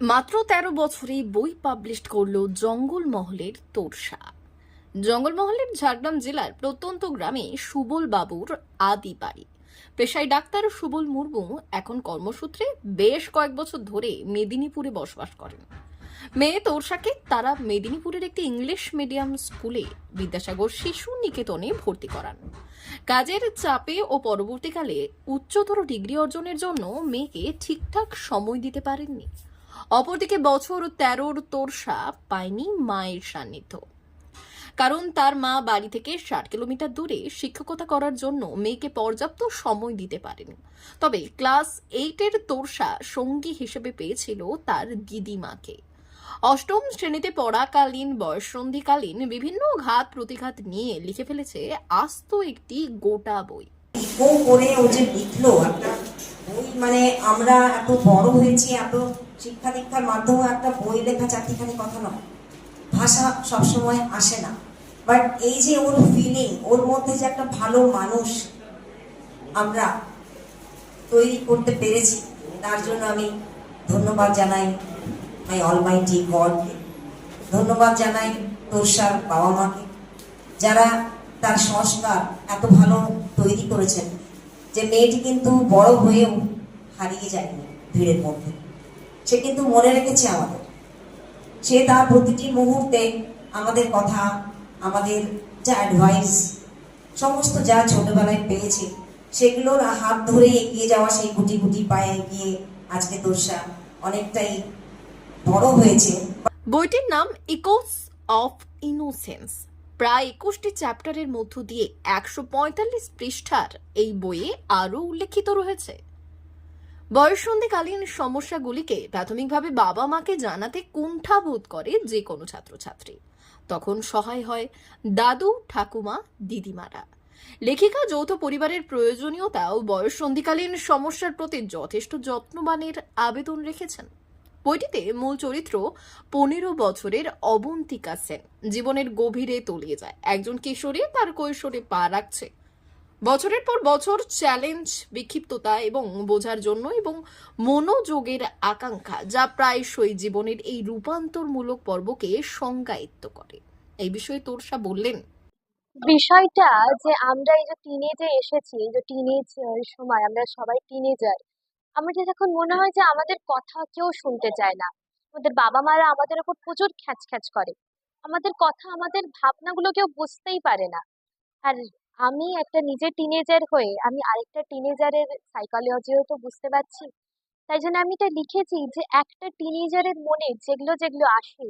মাত্র ১৩ বছরেই বই পাবলিশ করল জঙ্গলমহলের তোড়সা। জঙ্গলমহলের ঝাড়গ্রাম জেলার প্রত্যন্ত গ্রামে সুবল বাবুর আদি বাড়ি। পেশায় ডাক্তার সুবল মুর্মু এখন কর্মসূত্রে বেশ কয়েক বছর ধরে মেদিনীপুরে বসবাস করেন। মেয়ে তোড়সাকে তারা মেদিনীপুরের একটি ইংলিশ মিডিয়াম স্কুলে বিদ্যাসাগর শিশু নিকেতনে ভর্তি করান। কাজের চাপে ও পরবর্তীকালে উচ্চতর ডিগ্রি অর্জনের জন্য মেয়েকে ঠিকঠাক সময় দিতে পারেননি। অপরদিকে বছর ১৩-র তোড়সা পায়নি মায়ের সান্নিধ্য। কারণ তার মা বাড়ি থেকে ৬০ কিলোমিটার দূরে শিক্ষকতা করার জন্য মেয়েকে পর্যাপ্ত সময় দিতে পারেনি। তবে ক্লাস ৮-এর তোড়সা সঙ্গী হিসেবে পেয়েছিল তার দিদিমাকে। অষ্টম শ্রেণীতে পড়াকালীন বয়ঃসন্ধিকালীন বিভিন্ন ঘাত প্রতিঘাত নিয়ে লিখে ফেলেছে আস্ত একটি গোটা বই। ইকো করে ও যে লিখলো একটা বই, মানে আমরা এত বড় হয়েছি, এত শিক্ষা দীক্ষার মাধ্যমে একটা বই লেখা চারটিখানি কথা নয়, ভাষা সবসময় আসে না। বাট এই যে ওর ফিলিং, ওর মধ্যে যে একটা ভালো মানুষ আমরা তৈরি করতে পেরেছি, তার জন্য আমি ধন্যবাদ জানাই মাই অলমাইটি গডকে, ধন্যবাদ জানাই তোড়সার বাবা মাকে, যারা তার সংস্কার এত ভালো তৈরি করেছেন যে মেয়েটি কিন্তু বড় হয়েও হারিয়ে যায়নি ভিড়ের মধ্যে। সে কিন্তু মনে রেখেছে আমাদের, সে তার প্রতিটি মুহূর্তে আমাদের কথা, আমাদের যা অ্যাডভাইস, সমস্ত যা ছোটবেলায় পেয়েছে সেগুলোর হাত ধরে এগিয়ে যাওয়া, সেই গুটি গুটি পায়ে এগিয়ে আজকে তোড়সা অনেকটাই বড় হয়েছে। বইটির নাম ইকোস অফ ইনোসেন্স। প্রায় ২১টি চ্যাপ্টারের মধ্য দিয়ে ১৪৫ পৃষ্ঠার এই বইয়ে আরও উল্লেখিত রয়েছে বয়ঃসন্ধিকালীন সমস্যাগুলিকে প্রাথমিকভাবে বাবা মাকে জানাতে কুণ্ঠাবোধ করে যে কোনো ছাত্রছাত্রী। তখন সহায় হয় দাদু, ঠাকুমা, দিদিমারা। লেখিকা যৌথ পরিবারের প্রয়োজনীয়তা ও বয়ঃসন্ধিকালীন সমস্যার প্রতি যথেষ্ট যত্নবানের আবেদন রেখেছেন। বইটিতে মূল চরিত্র ১৫ বছরের অবন্তিকা সেন জীবনের গভীরে তলিয়ে যায়। একজন কিশোরী তার কৈশোরে পা রাখছে, বছরের পর বছর চ্যালেঞ্জ, বিক্ষিপ্ততা এবং বোঝার জন্য এবং মনোযোগের আকাঙ্ক্ষা, যা প্রায়শই জীবনের এই রূপান্তরমূলক পর্বকে সংজ্ঞায়িত করে। এই বিষয়ে তোড়সা বললেন, বিষয়টা যে আমরা এই যে টিনেজে এসেছি, এই যে টিনেজ সময় আমরা সবাই টিনেজার। আমাদের এখন মনে হয় যে আমাদের কথা কেউ শুনতে চায় না। আমাদের বাবা মারা আমাদের উপর প্রচুর খ্যাচ করে। আমাদের কথা, আমাদের ভাবনাগুলো কেউ বুঝতেই পারে না। আর আমি একটা নিজে টিনেজার হয়ে আমি আরেকটা টিনেজারের সাইকোলজিও তো বুঝতে পারছি। তাই জন্য আমি এটা লিখেছি যে একটা টিনেজারের মনে যেগুলো যেগুলো আসে,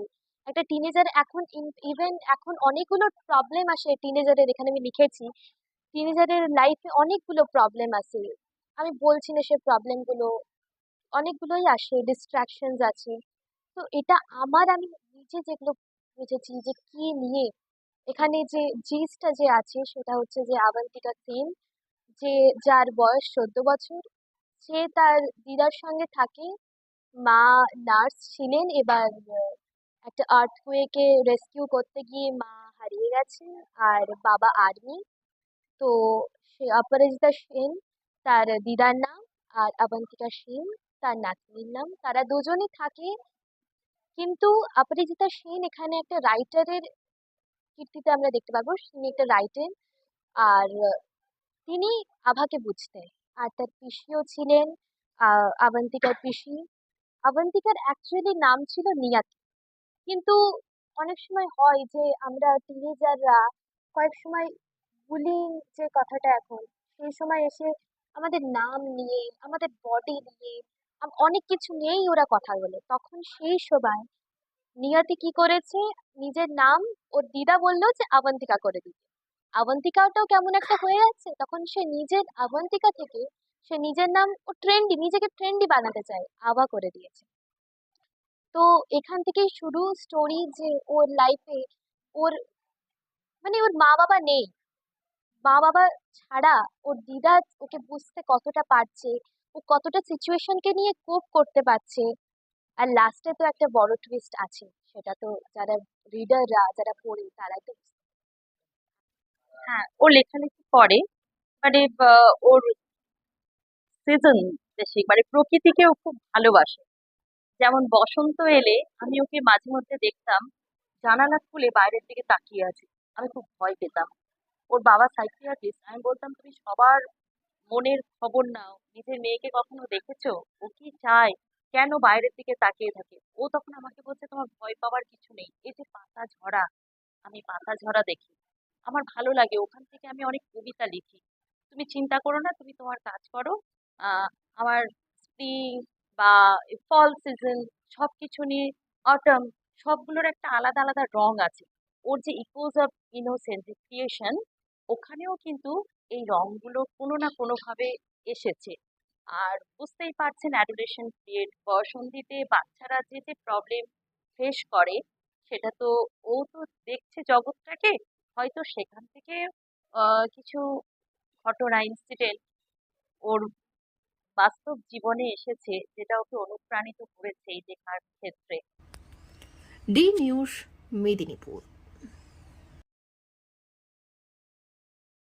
একটা টিনেজার এখন ইভেন এখন অনেকগুলো প্রবলেম আসে টিনেজারের। এখানে আমি লিখেছি টিনেজারের লাইফে অনেকগুলো প্রবলেম আসে। আমি বলছি না সে প্রবলেমগুলো অনেকগুলোই আসে, ডিস্ট্রাকশনস আছে। তো এটা আমি নিজে যেগুলো বুঝেছি যে কি নিয়ে এখানে যে জিসটা যে আছে সেটা হচ্ছে যে আবন্তিকা সেন, যে যার বয়স ১৪ বছর, সে তার দিদার সঙ্গে থাকে। মা নার্স ছিলেন, এবার একটা আর্থকুয়েকে রেস্কিউ করতে গিয়ে মা হারিয়ে গেছে। আর বাবা আর্মি। তো সে অপরাজিতা সেন তার দিদার নাম, আর অবন্তিকা সেন তার নাতনির নাম। তারা দুজনই থাকে, কিন্তু অপরাজিতা সেন এখানে একটা রাইটারের কীর্তিতে আমরা দেখতে পাবো। তিনি একটা রাইটার। আর তিনি আভাকে বুঝতেন। আর তার পিসিও ছিলেন, আবন্তিকার পিসি। আবন্তিকার অ্যাকচুয়ালি নাম ছিল নিয়াতি। কিন্তু অনেক সময় হয় যে আমরা টিনেজাররা কয়েক সময় বুলিং যে কথাটা এখন, সেই সময় এসে আমাদের নাম নিয়ে, আমাদের বডি নিয়ে, অনেক কিছু নিয়েই ওরা কথা বলে। তখন সেই সময় নিয়তি কি করেছে, নিজের নাম ওর দিদা বললো যে আবন্তিকা করে দিতে। আবন্তিকাটাও কেমন একটা হয়ে যাচ্ছে, তখন সে নিজের আবন্তিকা থেকে সে নিজের নাম ও ট্রেন্ডি, নিজেকে ট্রেন্ডি বানাতে চায়, আভা করে দিয়েছে। তো এখান থেকেই শুরু স্টোরি, যে ওর লাইফে ওর মানে ওর মা বাবা নেই। মা বাবা ছাড়া ওর দিদা ওকে বুঝতে কতটা পারছে, ও কতটা সিচুয়েশনকে নিয়ে কোপ করতে পারছে। আর লাস্টে তো একটা বড় টুইস্ট আছে, সেটা তো যারা রিডাররা যারা পড়ে তারাই তো হ্যাঁ, ও লেখালেখি করে। মানে ওর সিজন বেশি, মানে প্রকৃতিকেও খুব ভালোবাসে। যেমন বসন্ত এলে আমি ওকে মাঝে মধ্যে দেখতাম জানালা খুলে বাইরের দিকে তাকিয়ে আছে। আমি খুব ভয় পেতাম। ওর বাবা সাইকিয়াট্রিস্ট। আমি বলতাম, তুমি সবার মনের খবর নাও, নিজের মেয়েকে কখনো দেখেছো? ও কি চায়? কেন বাইরের দিকে তাকিয়ে থাকে? ও তখন আমাকে বলছে, তোমার ভয় পাওয়ার কিছু নেই, এই যে পাতা ঝরা, আমি পাতা ঝরা দেখি, আমার ভালো লাগে, ওখান থেকে আমি অনেক কবিতা লিখি। তুমি চিন্তা করো না, তুমি তোমার কাজ করো। আমার স্প্রিং বা ফল সিজন সবকিছু নিয়ে, অটম, সবগুলোর একটা আলাদা আলাদা রং আছে। ওর যে ইকোজ অফ ইনোসেন্স যে ক্রিয়েশন, ওখানেও কিন্তু এই রংগুলো কোনো না কোনো ভাবে এসেছে। আর বুঝতেই পারছেন অ্যাডোলেশন পিরিয়ড, বয়ঃসন্ধিতে বাচ্চারা যে যে প্রবলেম ফেস করে, সেটা তো ও তো দেখছে জগৎটাকে, হয়তো সেখান থেকে কিছু ঘটনা, ইনসিডেন্ট ওর বাস্তব জীবনে এসেছে, যেটা ওকে অনুপ্রাণিত করেছে এই লেখার ক্ষেত্রে। D news, Medinipur.